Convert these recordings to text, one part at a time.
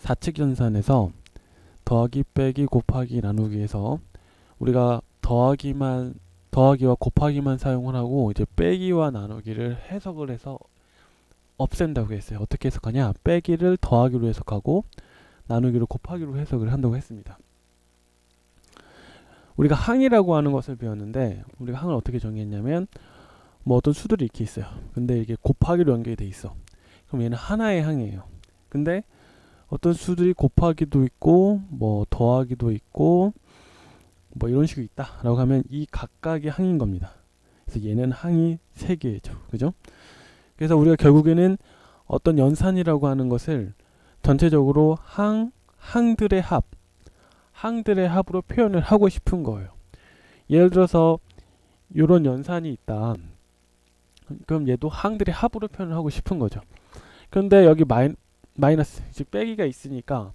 좌측 연산에서 더하기 빼기 곱하기 나누기에서 우리가 더하기와 곱하기만 사용을 하고 이제 빼기와 나누기를 해석을 해서 없앤다고 했어요. 어떻게 해석하냐? 빼기를 더하기로 해석하고 나누기를 곱하기로 해석을 한다고 했습니다. 우리가 항이라고 하는 것을 배웠는데 우리가 항을 어떻게 정의했냐면 뭐 어떤 수들이 이렇게 있어요. 근데 이게 곱하기로 연결이 돼 있어. 그럼 얘는 하나의 항이에요. 근데 어떤 수들이 곱하기도 있고 뭐 더하기도 있고 뭐 이런 식으로 있다라고 하면 이 각각이 항인 겁니다. 그래서 얘는 항이 3개죠. 그죠? 그래서 우리가 결국에는 어떤 연산이라고 하는 것을 전체적으로 항들의 합으로 표현을 하고 싶은 거예요. 예를 들어서 이런 연산이 있다. 그럼 얘도 항들의 합으로 표현을 하고 싶은 거죠. 그런데 여기 마이너스, 즉 빼기가 있으니까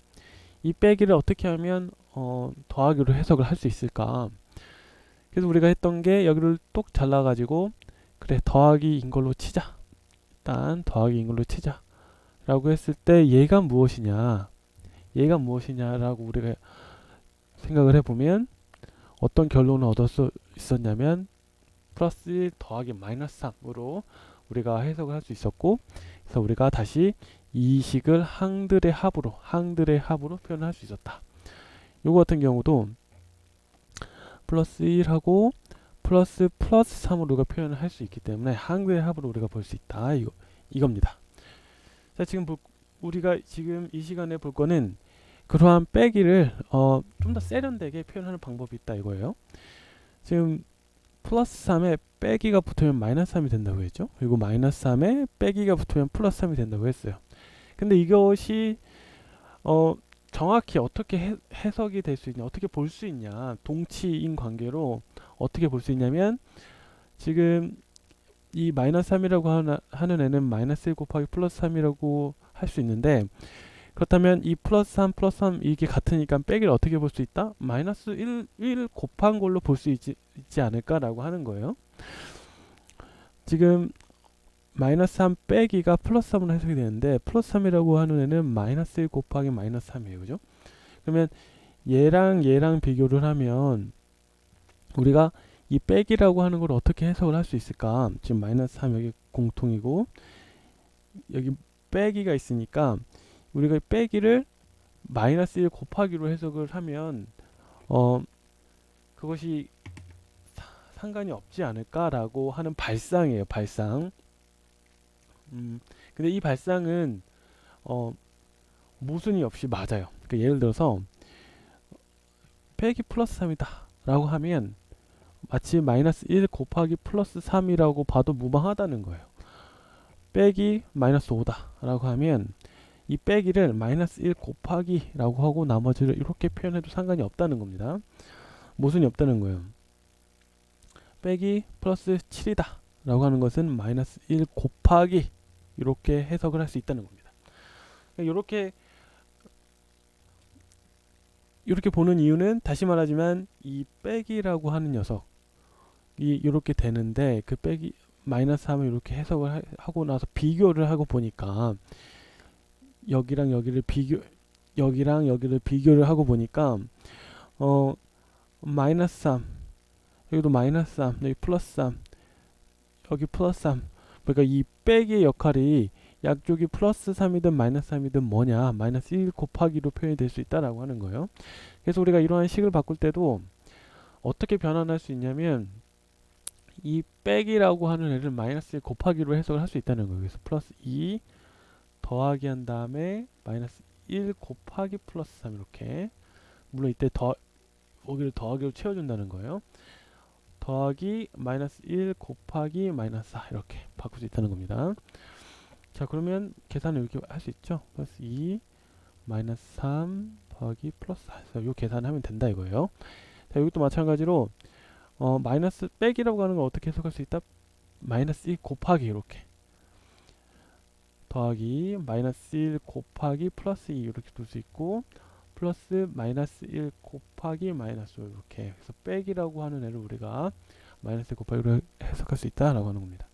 이 빼기를 어떻게 하면 더하기로 해석을 할 수 있을까? 그래서 우리가 했던 게 여기를 똑 잘라가지고 그래 더하기인 걸로 치자. 일단 더하기인 걸로 치자. 라고 했을 때 얘가 무엇이냐라고 우리가 생각을 해보면 어떤 결론을 얻을 수 있었냐면 플러스 1 더하기 마이너스 3으로 우리가 해석을 할 수 있었고, 그래서 우리가 다시 이 식을 항들의 합으로 표현할 수 있었다. 요거 같은 경우도 플러스 1하고 플러스 3으로 우리가 표현을 할 수 있기 때문에 항들의 합으로 우리가 볼 수 있다. 이겁니다. 자, 우리가 지금 이 시간에 볼 거는 그러한 빼기를 좀 더 세련되게 표현하는 방법이 있다 이거예요. 지금 플러스 3에 빼기가 붙으면 마이너스 3이 된다고 했죠. 그리고 마이너스 3에 빼기가 붙으면 플러스 3이 된다고 했어요. 근데 이것이 정확히 어떻게 해석이 될 수 있냐, 어떻게 볼 수 있냐, 동치인 관계로 어떻게 볼 수 있냐면 지금 이 마이너스 3이라고 하는 애는 마이너스 1 곱하기 플러스 3이라고 할 수 있는데, 그렇다면 이 플러스 3 이게 같으니까 빼기를 어떻게 볼 수 있다? 마이너스 1 곱한 걸로 볼 수 있지 않을까라고 하는 거예요. 지금 마이너스 3 빼기가 플러스 3으로 해석이 되는데 플러스 3이라고 하는 애는 마이너스 1 곱하기 마이너스 3이에요. 그죠? 그러면 얘랑 비교를 하면 우리가 이 빼기라고 하는 걸 어떻게 해석을 할 수 있을까? 지금 마이너스 3 여기 공통이고 여기 빼기가 있으니까 우리가 빼기를 마이너스 1 곱하기로 해석을 하면 그것이 상관이 없지 않을까라고 하는 발상이에요. 발상. 근데 이 발상은 모순이 없이 맞아요. 그러니까 예를 들어서 빼기 플러스 3이다 라고 하면 마치 마이너스 1 곱하기 플러스 3이라고 봐도 무방하다는 거예요. 빼기 마이너스 5다 라고 하면 이 빼기를 마이너스 1 곱하기 라고 하고 나머지를 이렇게 표현해도 상관이 없다는 겁니다. 모순이 없다는 거예요. 빼기 플러스 7이다 라고 하는 것은 마이너스 1 곱하기 이렇게 해석을 할 수 있다는 겁니다. 이렇게 보는 이유는 다시 말하지만 이 빼기라고 하는 녀석이 이렇게 되는데 그 빼기 마이너스 3을 이렇게 해석을 하고 나서 비교를 하고 보니까 여기랑 여기를 비교를 하고 보니까 마이너스 3 여기도 마이너스 3 여기 플러스 3 여기 플러스 3 그러니까 이 빼기의 역할이 양쪽이 플러스 3이든 마이너스 3이든 뭐냐 마이너스 1 곱하기로 표현이 될 수 있다라고 하는 거예요. 그래서 우리가 이러한 식을 바꿀 때도 어떻게 변환할 수 있냐면 이 빼기라고 하는 애를 마이너스 1 곱하기로 해석을 할 수 있다는 거예요. 그래서 플러스 2 더하기 한 다음에 마이너스 1 곱하기 플러스 3 이렇게, 물론 이때 여기를 더하기로 채워준다는 거예요. 더하기 마이너스 1 곱하기 마이너스 4 이렇게 바꿀 수 있다는 겁니다. 자, 그러면 계산을 이렇게 할 수 있죠. 플러스 2 마이너스 3 더하기 플러스 4 그래서 이 계산하면 된다 이거예요. 자, 여기도 마찬가지로 마이너스 빼기라고 하는 걸 어떻게 해석할 수 있다? 마이너스 1 곱하기 이렇게 더하기 마이너스 1 곱하기 플러스 2 이렇게 둘 수 있고 플러스 마이너스 1 곱하기 마이너스 5 이렇게, 그래서 빼기라고 하는 애를 우리가 마이너스 1 곱하기로 해석할 수 있다라고 하는 겁니다.